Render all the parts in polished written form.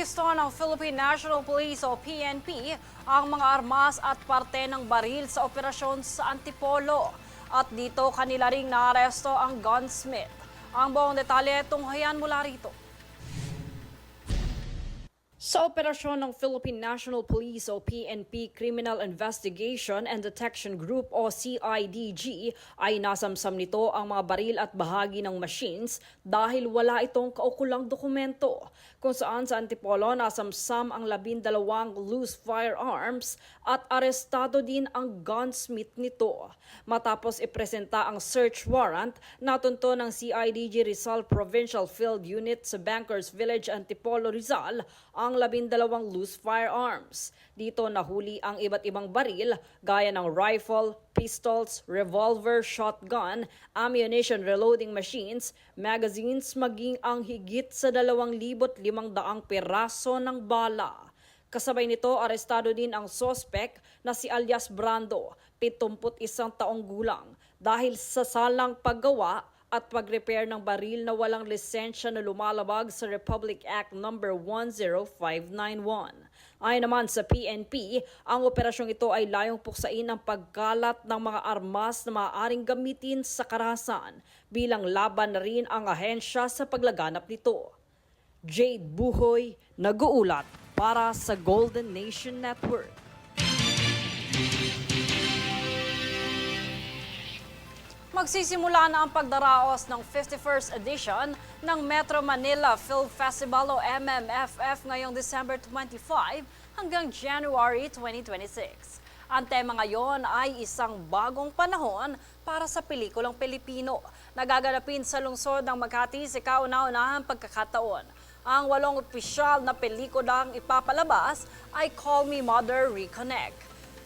Nabisto ng Philippine National Police o PNP ang mga armas at parte ng baril sa operasyon sa Antipolo. At dito kanila ring naaresto ang gunsmith. Ang buong detalye tunghayan mula rito. Sa operasyon ng Philippine National Police o PNP Criminal Investigation and Detection Group o CIDG ay nasamsam nito ang mga baril at bahagi ng machines dahil wala itong kaukulang dokumento. Kung saan sa Antipolo nasamsam ang 12 loose firearms at arestado din ang gunsmith nito. Matapos ipresenta ang search warrant, natunto ng CIDG Rizal Provincial Field Unit sa Bankers Village, Antipolo, Rizal ang 12 loose firearms. Dito nahuli ang iba't ibang baril gaya ng rifle, pistols, revolver, shotgun, ammunition reloading machines, magazines maging ang higit sa 2,500 piraso ng bala. Kasabay nito, arestado din ang sospek na si alias Brando, 71 taong gulang, dahil sa salang paggawa at pag-repair ng baril na walang lisensya na lumalabag sa Republic Act No. 10591. Ayon naman sa PNP, ang operasyong ito ay layong puksain ang pagkalat ng mga armas na maaaring gamitin sa karahasan bilang laban na rin ang ahensya sa paglaganap nito. Jade Buhoy, nag-uulat para sa Golden Nation Network. Magsisimula na ang pagdaraos ng 51st edition ng Metro Manila Film Festival o MMFF ngayong December 25 hanggang January 2026. Ang tema ngayon ay isang bagong panahon para sa pelikulang Pilipino na gaganapin sa lungsod ng Makati sa kauna-unahang pagkakataon. Ang 8 opisyal na pelikulang ipapalabas ay Call Me Mother Reconnect,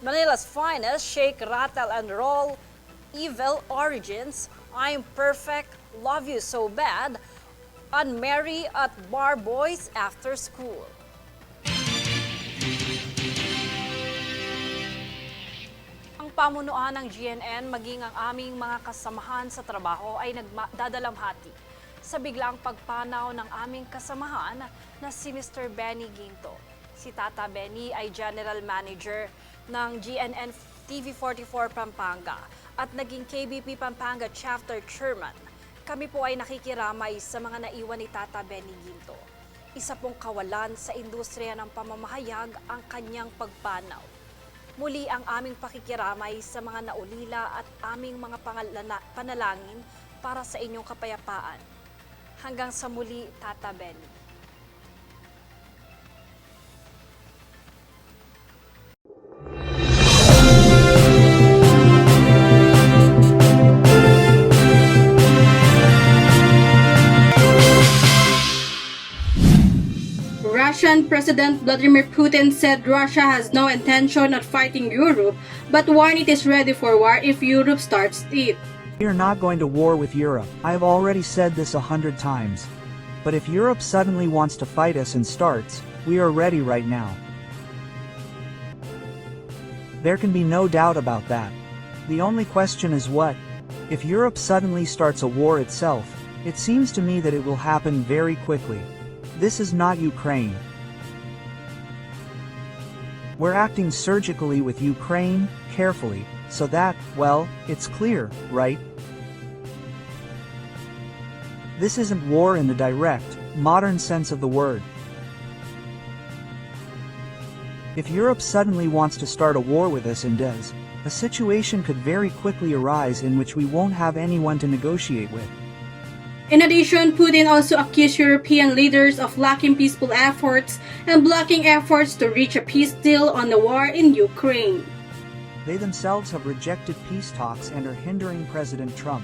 Manila's Finest, Shake, Rattle and Roll, Evil Origins, I'm Perfect, Love You So Bad, and Mary at Bar Boys After School. Ang pamunuan ng GNN maging ang aming mga kasamahan sa trabaho ay nagdadalamhati sa biglang pagpanaw ng aming kasamahan na si Mr. Benny Ginto. Si Tata Benny ay General Manager ng GNN TV44 Pampanga at naging KBP Pampanga Chapter Chairman. Kami po ay nakikiramay sa mga naiwan ni Tata Benny Ginto. Isa pong kawalan sa industriya ng pamamahayag ang kanyang pagpanaw. Muli ang aming pakikiramay sa mga naulila at aming mga panalangin para sa inyong kapayapaan. Hanggang sa muli, Tata Benny. Russian President Vladimir Putin said Russia has no intention of fighting Europe, but warned it is ready for war if Europe starts it. We are not going to war with Europe. I have already said this 100 times. But if Europe suddenly wants to fight us and starts, we are ready right now. There can be no doubt about that. The only question is what? If Europe suddenly starts a war itself, it seems to me that it will happen very quickly. This is not Ukraine. We're acting surgically with Ukraine, carefully, so that, well, it's clear, right? This isn't war in the direct, modern sense of the word. If Europe suddenly wants to start a war with us and does, a situation could very quickly arise in which we won't have anyone to negotiate with. In addition, Putin also accused European leaders of lacking peaceful efforts and blocking efforts to reach a peace deal on the war in Ukraine. They themselves have rejected peace talks and are hindering President Trump.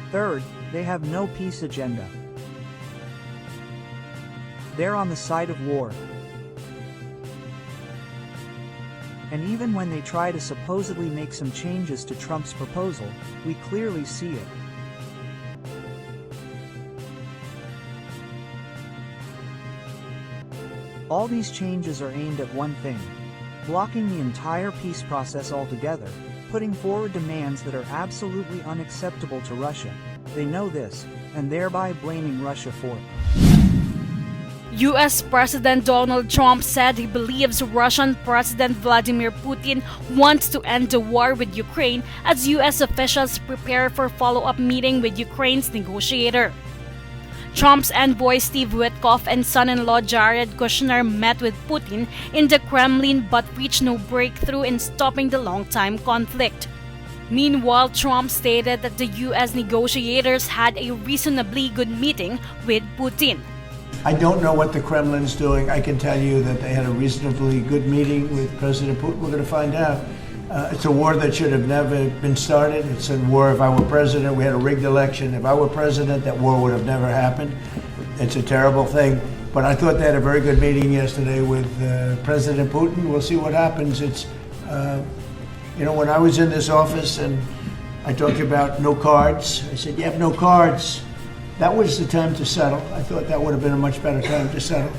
Third, they have no peace agenda. They're on the side of war. And even when they try to supposedly make some changes to Trump's proposal, we clearly see it. All these changes are aimed at one thing: blocking the entire peace process altogether, putting forward demands that are absolutely unacceptable to Russia. They know this, and thereby blaming Russia for it. U.S. President Donald Trump said he believes Russian President Vladimir Putin wants to end the war with Ukraine as U.S. officials prepare for follow-up meeting with Ukraine's negotiator. Trump's envoy Steve Witkoff and son-in-law Jared Kushner met with Putin in the Kremlin but reached no breakthrough in stopping the long-time conflict. Meanwhile, Trump stated that the U.S. negotiators had a reasonably good meeting with Putin. I don't know what the Kremlin's doing. I can tell you that they had a reasonably good meeting with President Putin. We're going to find out. It's a war that should have never been started. It's a war, if I were president, we had a rigged election. If I were president, that war would have never happened. It's a terrible thing. But I thought they had a very good meeting yesterday with President Putin. We'll see what happens. It's, when I was in this office and I talked about no cards, I said, you have no cards. That was the time to settle. I thought that would have been a much better time to settle.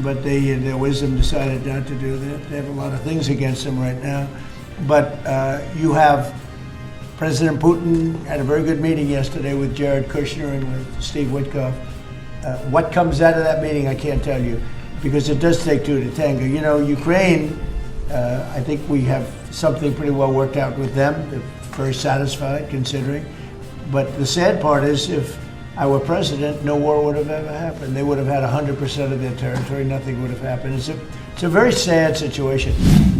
But they, in their wisdom, decided not to do that. They have a lot of things against them right now. But you have President Putin had a very good meeting yesterday with Jared Kushner and with Steve Witkoff. What comes out of that meeting, I can't tell you, because it does take two to tango. Ukraine, I think we have something pretty well worked out with them. They're very satisfied, considering. But the sad part is, if I were president, no war would have ever happened. They would have had 100% of their territory. Nothing would have happened. It's a very sad situation.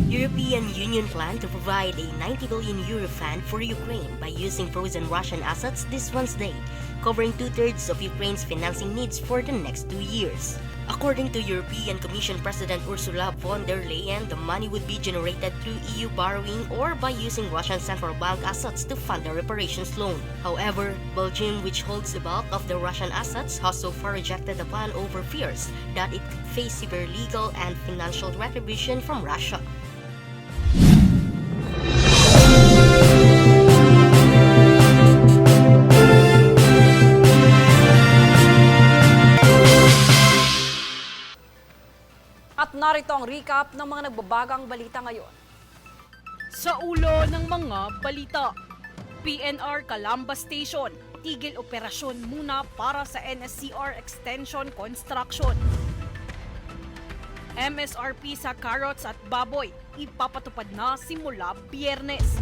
European Union plan to provide a 90 billion euro fund for Ukraine by using frozen Russian assets this Wednesday, covering 2/3 of Ukraine's financing needs for the next 2 years. According to European Commission President Ursula von der Leyen, the money would be generated through EU borrowing or by using Russian central bank assets to fund the reparations loan. However, Belgium, which holds the bulk of the Russian assets, has so far rejected the plan over fears that it could face severe legal and financial retribution from Russia. At narito ang recap ng mga nagbabagang balita ngayon. Sa ulo ng mga balita, PNR Calamba Station, tigil-operasyon muna para sa NSCR Extension Construction. MSRP sa carrots at baboy, ipapatupad na simula Biyernes.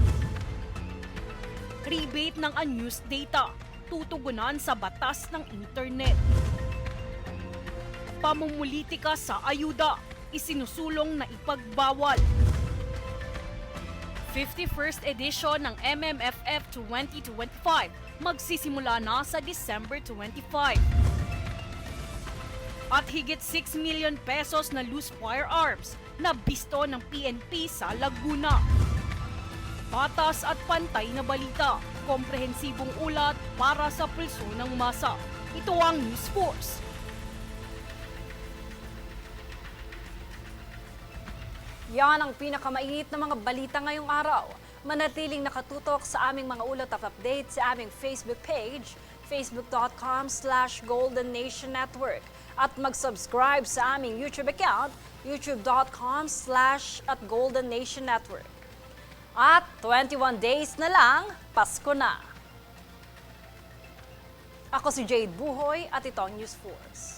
Rebate ng unused data, tutugunan sa batas ng internet. Pamumulitika sa ayuda, isinusulong na ipagbawal. 51st edition ng MMFF 2025 magsisimula na sa December 25. At higit 6 million pesos na loose firearms nabisto ng PNP sa Laguna. Batas at pantay na balita, komprehensibong ulat para sa pulso ng masa. Ito ang Newsforce. Yan ang pinakamainit na mga balita ngayong araw. Manatiling nakatutok sa aming mga ulot at update sa aming Facebook page, facebook.com/Golden Nation Network. At mag-subscribe sa aming YouTube account, youtube.com/@Golden Nation Network. At 21 days na lang, Pasko na. Ako si Jade Buhoy at ito ang Newsforce.